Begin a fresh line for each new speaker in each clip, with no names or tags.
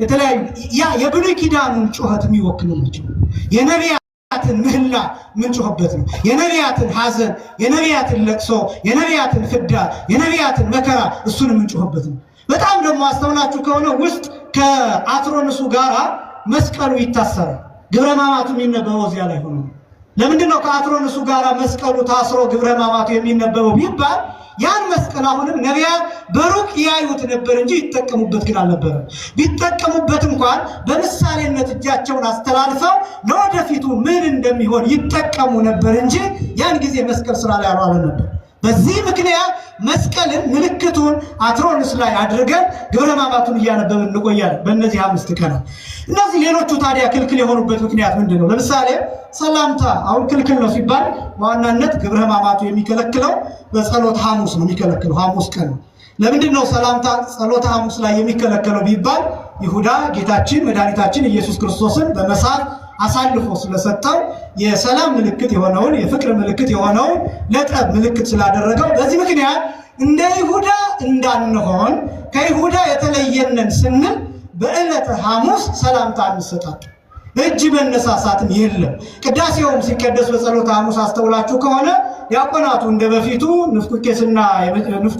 የተለያዩ የብሉይ ኪዳኑን ጩኸት የሚወክሉ ናቸው። የነቢያትን ምህላ ምንጮህበት ነው። የነቢያትን ሐዘን፣ የነቢያትን ለቅሶ፣ የነቢያትን ፍዳ፣ የነቢያትን መከራ እሱን ምንጮህበት ነው። በጣም ደግሞ አስተውላችሁ ከሆነ ውስጥ ከአትሮንሱ ጋራ መስቀሉ ይታሰራል። ግብረ ሕማማቱ የሚነበበው እዚያ ላይ ሆኖ ለምንድን ነው ከአትሮንሱ ጋራ መስቀሉ ታስሮ ግብረ ሕማማቱ የሚነበበው ቢባል ያን መስቀል አሁንም ነቢያት በሩቅ ያዩት ነበር እንጂ ይጠቀሙበት ግን አልነበረም። ቢጠቀሙበት እንኳን በምሳሌነት እጃቸውን አስተላልፈው ለወደፊቱ ምን እንደሚሆን ይጠቀሙ ነበር እንጂ ያን ጊዜ መስቀል ስራ ላይ አልዋለ ነበር። በዚህ ምክንያት መስቀልን ምልክቱን አትሮንስ ላይ አድርገን ግብረ ሕማማቱን እያነበብን እንቆያለን በእነዚህ 5 ቀናት። እነዚህ ሌሎቹ ታዲያ ክልክል የሆኑበት ምክንያት ምንድን ነው? ለምሳሌ ሰላምታ አሁን ክልክል ነው ሲባል በዋናነት ግብረ ሕማማቱ የሚከለክለው በጸሎተ ሐሙስ ነው የሚከለክለው፣ ሐሙስ ቀን ነው። ለምንድን ነው ሰላምታ ጸሎተ ሐሙስ ላይ የሚከለከለው ቢባል ይሁዳ ጌታችን መድኃኒታችን ኢየሱስ ክርስቶስን በመሳት አሳልፎ ስለሰጠው የሰላም ምልክት የሆነውን የፍቅር ምልክት የሆነውን ለጠብ ምልክት ስላደረገው በዚህ ምክንያት እንደ ይሁዳ እንዳንሆን ከይሁዳ የተለየነን ስንል በዕለተ ሐሙስ ሰላምታ እንሰጣጥ። እጅ መነሳሳትም የለም። ቅዳሴውም ሲቀደስ በጸሎተ ሐሙስ አስተውላችሁ ከሆነ ዲያቆናቱ እንደበፊቱ ንፍቁ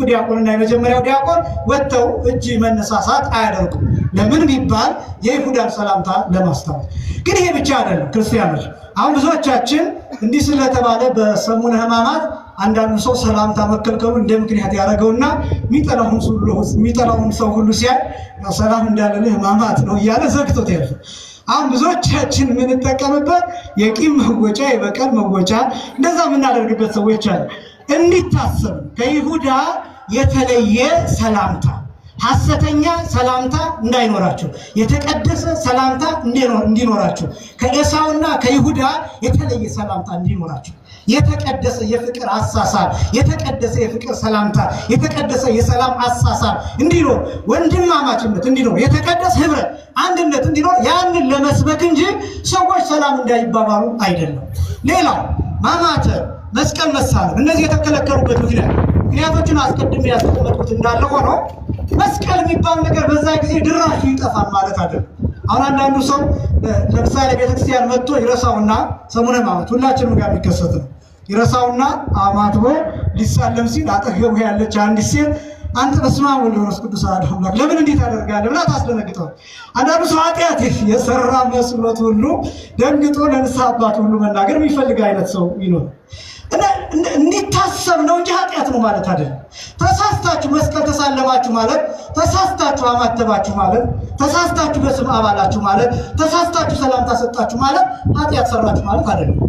ዲያቆንና የመጀመሪያው ዲያቆን ወጥተው እጅ መነሳሳት አያደርጉም። ለምን ቢባል የይሁዳን ሰላምታ ለማስታወስ። ግን ይሄ ብቻ አይደለም ክርስቲያኖች። አሁን ብዙዎቻችን እንዲህ ስለተባለ በሰሙነ ሕማማት አንዳንዱ ሰው ሰላምታ መከልከሉ እንደ ምክንያት ያደረገውና የሚጠላውን ሰው ሁሉ ሲያይ ሰላም እንዳለልህ ሕማማት ነው እያለ ዘግቶት ያለ። አሁን ብዙዎቻችን የምንጠቀምበት የቂም መወጫ፣ የበቀል መወጫ እንደዛ የምናደርግበት ሰዎች አሉ። እንዲታሰብ ከይሁዳ የተለየ ሰላምታ፣ ሐሰተኛ ሰላምታ እንዳይኖራቸው፣ የተቀደሰ ሰላምታ እንዲኖራቸው፣ ከኤሳውና ከይሁዳ የተለየ ሰላምታ እንዲኖራቸው፣ የተቀደሰ የፍቅር አሳሳብ፣ የተቀደሰ የፍቅር ሰላምታ፣ የተቀደሰ የሰላም አሳሳብ እንዲኖር፣ ወንድማማችነት እንዲኖር፣ የተቀደሰ ህብረት፣ አንድነት እንዲኖር ያንን ለመስበክ እንጂ ሰዎች ሰላም እንዳይባባሉ አይደለም። ሌላው ማማተብ፣ መስቀል መሳለም እነዚህ የተከለከሉበት ምክንያቶችን አስቀድሜ ያስቀመጥኩት እንዳለ ሆኖ መስቀል የሚባል ነገር በዛ ጊዜ ድራሹ ይጠፋል ማለት አይደለም። አሁን አንዳንዱ ሰው ለምሳሌ ቤተክርስቲያን መጥቶ ይረሳውና ሰሙነ ሕማማት ሁላችንም ጋር የሚከሰት ነው። ይረሳውና አማትቦ ሊሳለም ሲል አጠገቡ ያለች አንዲት ሴት አንተ በስመ አብ ወወልድ ወመንፈስ ቅዱስ አሐዱ አምላክ ለምን እንዴት ታደርጋለህ ብላ ታስደነግጠው። አንዳንዱ ሰው ኃጢአት የሰራ መስሎት ሁሉ ደንግጦ ለንስሐ አባት ሁሉ መናገር የሚፈልግ አይነት ሰው ይኖር እና እንዲታሰብ ነው እንጂ ኃጢአት ነው ማለት አይደለም። ተሳስታችሁ መስቀል ተሳለማችሁ ማለት፣ ተሳስታችሁ አማተባችሁ ማለት፣ ተሳስታችሁ በስም አባላችሁ ማለት፣ ተሳስታችሁ ሰላምታ ሰጣችሁ ማለት ኃጢአት ሰራችሁ ማለት አይደለም።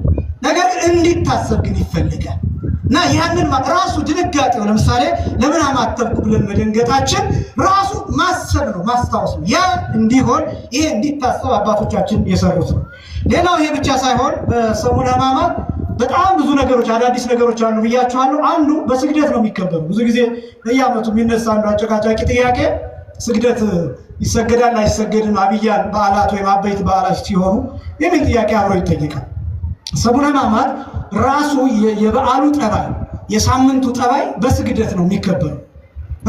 ነገር ግን እንዲታሰብ ግን ይፈልጋል እና ያንን ራሱ ድንጋጤው ለምሳሌ ለምን አማተብኩ ብለን መደንገጣችን ራሱ ማሰብ ነው፣ ማስታወስ ነው። ያ እንዲሆን ይሄ እንዲታሰብ አባቶቻችን የሰሩት ነው። ሌላው ይሄ ብቻ ሳይሆን በሰሙነ ሕማማት በጣም ብዙ ነገሮች አዳዲስ ነገሮች አሉ ብያችኋለሁ። አንዱ በስግደት ነው የሚከበሩ። ብዙ ጊዜ በየዓመቱ የሚነሳ አንዱ አጨቃጫቂ ጥያቄ ስግደት ይሰገዳል አይሰገድም አብያን በዓላት ወይም አበይት በዓላት ሲሆኑ የሚል ጥያቄ አብሮ ይጠይቃል። ሰሙነ ሕማማት ራሱ የበዓሉ ጠባይ፣ የሳምንቱ ጠባይ በስግደት ነው የሚከበሩ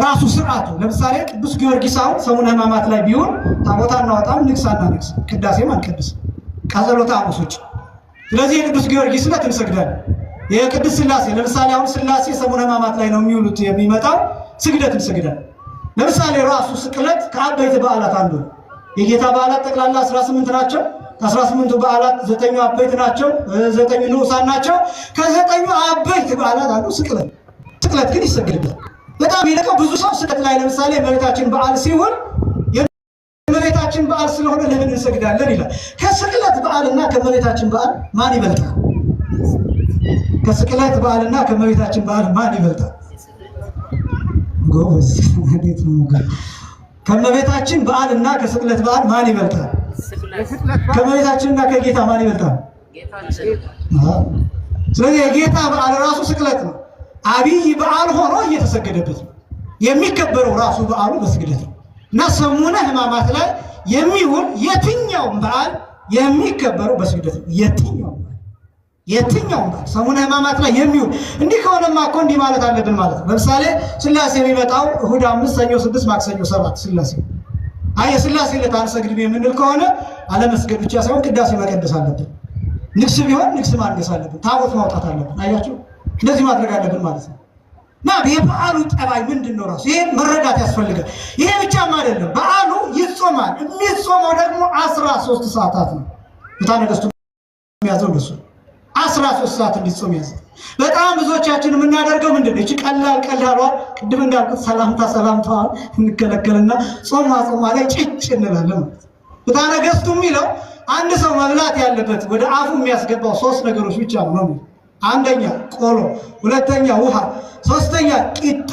ራሱ ስርዓቱ። ለምሳሌ ቅዱስ ጊዮርጊስ አሁን ሰሙነ ሕማማት ላይ ቢሆን ታቦታ እናወጣም፣ ንግስ አናንግስ፣ ቅዳሴም አንቀድስም ከጸሎተ ሐሙስ ውጭ። ስለዚህ የቅዱስ ጊዮርጊስ ዕለት እንሰግዳለን። የቅዱስ ሥላሴ ለምሳሌ አሁን ሥላሴ ሰሙነ ሕማማት ላይ ነው የሚውሉት የሚመጣው ስግደት እንሰግዳለን። ለምሳሌ ራሱ ስቅለት ከአበይት በዓላት አንዱ ነው። የጌታ በዓላት ጠቅላላ 18 ናቸው። ከ18ቱ በዓላት 9ኙ አበይት ናቸው፣ 9ኙ ንዑሳን ናቸው። ከ9ኙ አበይት በዓላት አንዱ ስቅለት። ስቅለት ግን ይሰግድበታል። በጣም ይልቀው ብዙ ሰው ስቅለት ላይ ለምሳሌ የእመቤታችን በዓል ሲሆን የእመቤታችን በዓል ስለሆነ ለምን እንሰግዳለን ይላል። ከስቅለት በዓልና ከእመቤታችን በዓል ማን ይበልጣል? ከስቅለት በዓልና ከእመቤታችን በዓል ማን ይበልጣል? ጎበዝ እንዴት ነው? ከእመቤታችን በዓልና ከስቅለት በዓል ማን ይበልጣል? ከእመቤታችንና ከጌታ ማን ይበልጣል? ስለዚህ የጌታ በዓል ራሱ ስቅለት ነው። አብይ በዓል ሆኖ እየተሰገደበት ነው የሚከበረው። ራሱ በዓሉ በስግደት ነው እና ሰሙነ ሕማማት ላይ የሚውል የትኛውም በዓል የሚከበረው በስግደት ነው። የትኛውም በዓል ሰሙነ ሕማማት ላይ የሚውል። እንዲህ ከሆነማ እኮ እንዲህ ማለት አለብን ማለት ነው። ለምሳሌ ሥላሴ የሚመጣው እሑድ 5፣ ሰኞ 6፣ ማክሰኞ 7 ሥላሴ አይ የሥላሴ ዕለት አንሰግድም የምንል ከሆነ አለመስገድ ብቻ ሳይሆን ቅዳሴ መቀደስ አለብን። ንግስ ቢሆን ንግስ ማድረስ አለብን። ታቦት ማውጣት አለብን። አያችሁ እንደዚህ ማድረግ አለብን ማለት ነው። እና የበዓሉ ጠባይ ምንድነው ራሱ ይሄን መረዳት ያስፈልጋል። ይሄ ብቻም አይደለም፣ በዓሉ ይጾማል። የሚጾመው ደግሞ 13 ሰዓታት ነው። ቤተ ነገሥቱ የሚያዘው እንደሱ 13 ሰዓት እንዲጾም ያዘው። በጣም ብዙዎቻችን የምናደርገው ምንድነው? እቺ ቀላል ቅድም እንዳልኩት ሰላምታ እንከለከልና ጾማ ላይ ጭጭ እንላለን። ቤተ ነገሥቱ የሚለው አንድ ሰው መብላት ያለበት ወደ አፉ የሚያስገባው 3 ነገሮች ብቻ ነው። አንደኛ ቆሎ፣ ሁለተኛ ውሃ፣ ሶስተኛ ቂጣ።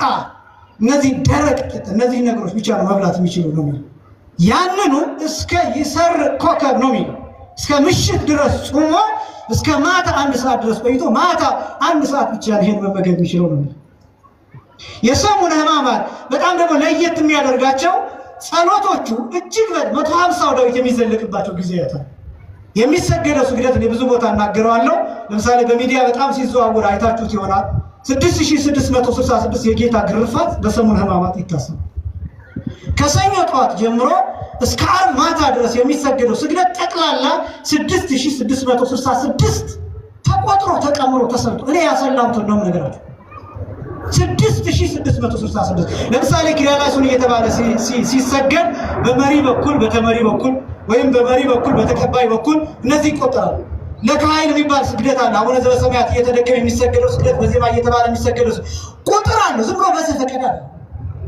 እነዚህ ደረቅ ቂጣ፣ እነዚህ ነገሮች ብቻ ነው መብላት የሚችሉ ነው። ያንኑ እስከ ይሰር ኮከብ ነው የሚለው እስከ ምሽት ድረስ ጾሞ እስከ ማታ 1 ሰዓት ድረስ ቆይቶ ማታ 1 ሰዓት ብቻ ይሄን መመገብ የሚችለው ነው። የሰሙነ ሕማማት በጣም ደግሞ ለየት የሚያደርጋቸው ጸሎቶቹ እጅግ 150 ዳዊት የሚዘለቅባቸው ጊዜያት የሚሰገደው ስግደት እኔ ብዙ ቦታ እናገረዋለሁ። ለምሳሌ በሚዲያ በጣም ሲዘዋወር አይታችሁት ይሆናል። 6666 የጌታ ግርፋት በሰሙነ ሕማማት ይታሰባል። ከሰኞ ጠዋት ጀምሮ እስከ ዓርብ ማታ ድረስ የሚሰገደው ስግደት ጠቅላላ 6666 ተቆጥሮ ተቀምሮ ተሰልቶ እኔ ያሰላሁትን ነው ነገራችሁ። 6666 ለምሳሌ ኪርያላይሶን እየተባለ ሲሰገድ በመሪ በኩል በተመሪ በኩል ወይም በመሪ በኩል በተቀባይ በኩል እነዚህ ይቆጠራሉ። ለካህን የሚባል ስግደት አለ። አቡነ ዘበሰማያት እየተደገመ የሚሰገደው ስግደት በዜማ እየተባለ የሚሰገደው ቁጥር አለ። ዝም ብሎ በዘፈቀደ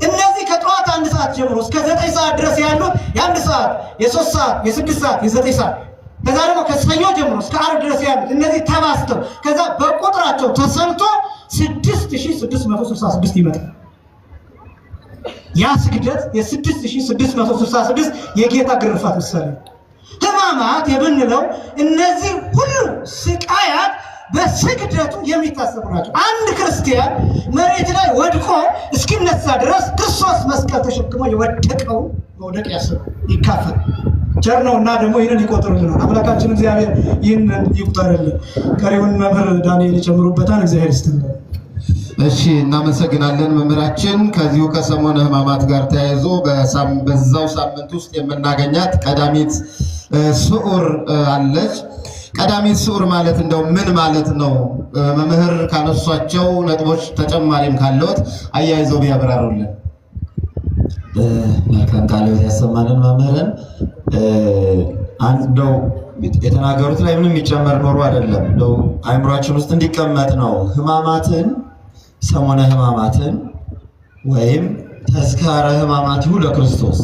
እነዚህ ከጠዋት 1 ሰዓት ጀምሮ እስከ 9 ሰዓት ድረስ ያሉት የ1 ሰዓት የ3 ሰዓት የ6 ሰዓት የ9 ሰዓት ከዛ ደግሞ ከሰኞ ጀምሮ እስከ ዓርብ ድረስ ያሉት እነዚህ ተባስተው ከዛ በቁጥራቸው ተሰልቶ 6666 ይመጣል። ያ ስግደት የ6666 የጌታ ግርፋት ምሳሌ። ሕማማት የምንለው እነዚህ ሁሉ ስቃያት በስግደቱ የሚታሰቡ ናቸው። አንድ ክርስቲያን መሬት ላይ ወድቆ እስኪነሳ ድረስ ክርስቶስ መስቀል ተሸክሞ የወደቀው መውደቅ ያስብ ይካፈል ቸር ነውና ደግሞ ይህንን ይቆጥርልን። አምላካችን እግዚአብሔር ይህንን ይቁጠርልን። ቀሪውን መምህር ዳንኤል ይጨምሩበታል። እግዚአብሔር ይስጥልን።
እሺ እናመሰግናለን መምህራችን። ከዚሁ ከሰሙነ ሕማማት ጋር ተያይዞ በዛው ሳምንት ውስጥ የምናገኛት ቀዳሚት ስዑር አለች። ቀዳሚት ስዑር ማለት እንደው ምን ማለት ነው? መምህር ካነሷቸው ነጥቦች ተጨማሪም ካለዎት አያይዘው ቢያብራሩልን።
መልካም ቃልዎት ያሰማልን መምህርን። እንደው የተናገሩት ላይ ምንም የሚጨመር ኖሮ አይደለም፣ እንደው አእምሯችን ውስጥ እንዲቀመጥ ነው። ሕማማትን ሰሙነ ሕማማትን ወይም ተዝካረ ሕማማቲሁ ለክርስቶስ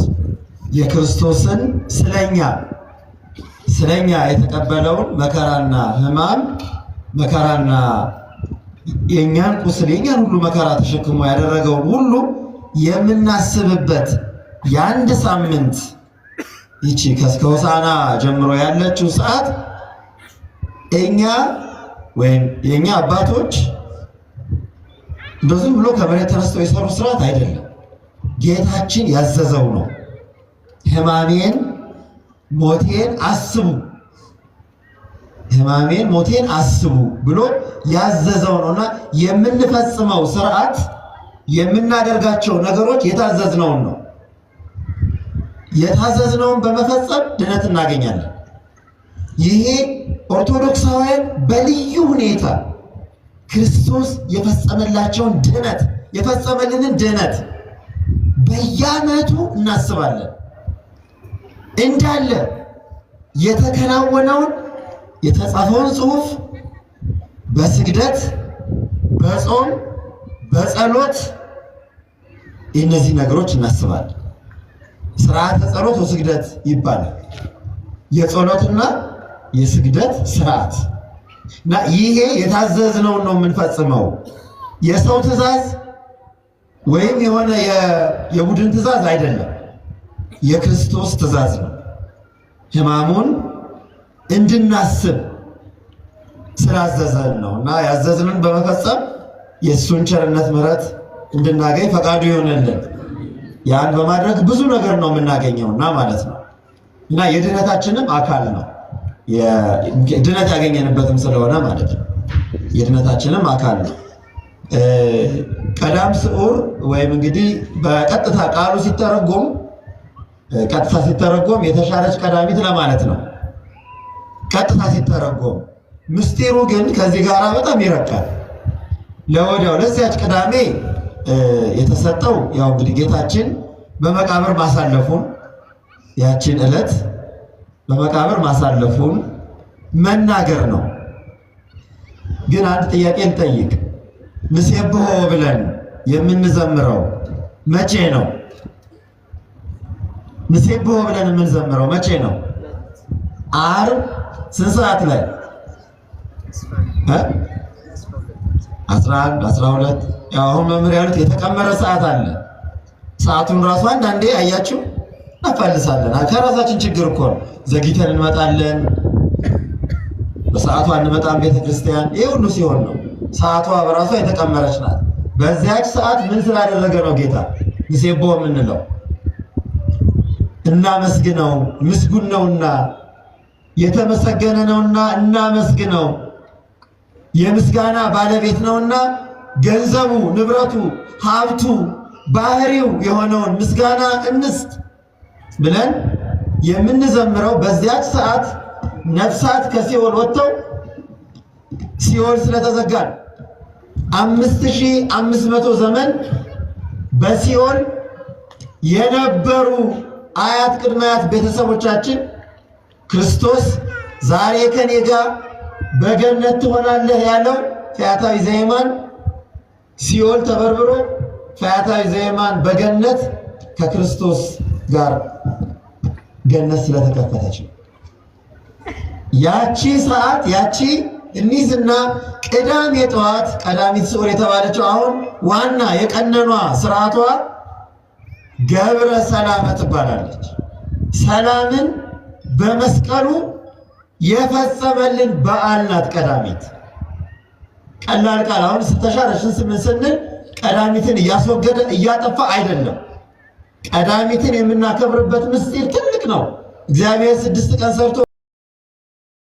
የክርስቶስን ስለኛ የተቀበለውን መከራና ሕማም መከራና የኛን ቁስል የኛን ሁሉ መከራ ተሸክሞ ያደረገውን ሁሉ የምናስብበት የአንድ ሳምንት ይቺ ከሆሳዕና ጀምሮ ያለችው ሰዓት እኛ ወይም የኛ አባቶች እንደዚህ ብሎ ከመሬት ተነስተው የሰሩ ስርዓት አይደለም። ጌታችን ያዘዘው ነው። ሕማሜን ሞቴን አስቡ ብሎ ያዘዘው ነውና የምንፈጽመው ስርዓት የምናደርጋቸው ነገሮች የታዘዝነውን ነው። የታዘዝነውን በመፈጸም ድነት እናገኛለን። ይሄ ኦርቶዶክሳውያን በልዩ ሁኔታ ክርስቶስ የፈጸመላቸውን ድነት የፈጸመልንን ድነት በየዓመቱ እናስባለን። እንዳለ የተከናወነውን የተጻፈውን ጽሑፍ በስግደት በጾም በጸሎት እነዚህ ነገሮች እናስባለን። ስርዓተ ጸሎት ወስግደት ይባላል። የጸሎትና የስግደት ስርዓት እና ይሄ የታዘዝነውን ነው የምንፈጽመው። የሰው ትእዛዝ ወይም የሆነ የቡድን ትእዛዝ አይደለም፣ የክርስቶስ ትእዛዝ ነው። ሕማሙን እንድናስብ ስላዘዘን ነው እና ያዘዝንን በመፈጸም የእሱን ቸርነት ምሕረት እንድናገኝ ፈቃዱ ይሆንልን። ያን በማድረግ ብዙ ነገር ነው የምናገኘውና ማለት ነው እና የድነታችንም አካል ነው። ድነት ያገኘንበትም ስለሆነ ማለት ነው። የድነታችንም አካል ነው። ቀዳም ስዑር ወይም እንግዲህ በቀጥታ ቃሉ ሲተረጎም ቀጥታ ሲተረጎም የተሻረች ቀዳሚት ለማለት ነው። ቀጥታ ሲተረጎም ምስጢሩ ግን ከዚህ ጋር በጣም ይረቃል። ለወዲያው ለዚያች ቅዳሜ የተሰጠው ያው እንግዲህ ጌታችን በመቃብር ማሳለፉን ያችን ዕለት በመቃብር ማሳለፉን መናገር ነው። ግን አንድ ጥያቄ ልጠይቅ። ንሴብሖ ብለን የምንዘምረው መቼ ነው? ንሴብሖ ብለን የምንዘምረው መቼ ነው? ዓርብ ስንት ሰዓት ላይ? 11 12 ያው አሁን መምህር ያሉት የተቀመረ ሰዓት አለ። ሰዓቱን ራሱ አንዳንዴ አያችሁ እናፋልሳለን። ከራሳችን ችግር እኮ ነው። ዘግይተን እንመጣለን፣ በሰዓቱ አንመጣም ቤተክርስቲያን። ይሄ ሁሉ ሲሆን ነው። ሰዓቷ በራሷ የተቀመረች ናት። በዚያች ሰዓት ምን ስላደረገ ነው ጌታ ንሴብሖ የምንለው? እናመስግነው፣ ምስጉን ነውና የተመሰገነ ነውና እናመስግነው። የምስጋና ባለቤት ነውና ገንዘቡ፣ ንብረቱ፣ ሀብቱ፣ ባህሪው የሆነውን ምስጋና እንስጥ ብለን የምንዘምረው በዚያች ሰዓት ነፍሳት ከሲኦል ወጥተው ሲኦል ስለተዘጋ 5500 ዘመን በሲኦል የነበሩ አያት ቅድመ አያት ቤተሰቦቻችን ክርስቶስ ዛሬ ከኔ ጋር በገነት ትሆናለህ ያለው ፈያታዊ ዘየማን ሲኦል ተበርብሮ ፈያታዊ ዘየማን በገነት ከክርስቶስ ጋር ገነት ስለተከፈተች ያቺ ሰዓት ያቺ እኒዝና ቅዳሜ ጠዋት ቀዳሚት ስዑር የተባለችው አሁን ዋና የቀነኗ ስርዓቷ ገብረ ሰላም ትባላለች። ሰላምን በመስቀሉ የፈጸመልን በዓል ናት ቀዳሚት። ቀላል ቃል አሁን ስተሻረሽን ስንል ቀዳሚትን እያስወገደ እያጠፋ አይደለም። ቀዳሚትን የምናከብርበት ምስጢር ትልቅ ነው። እግዚአብሔር 6 ቀን ሰርቶ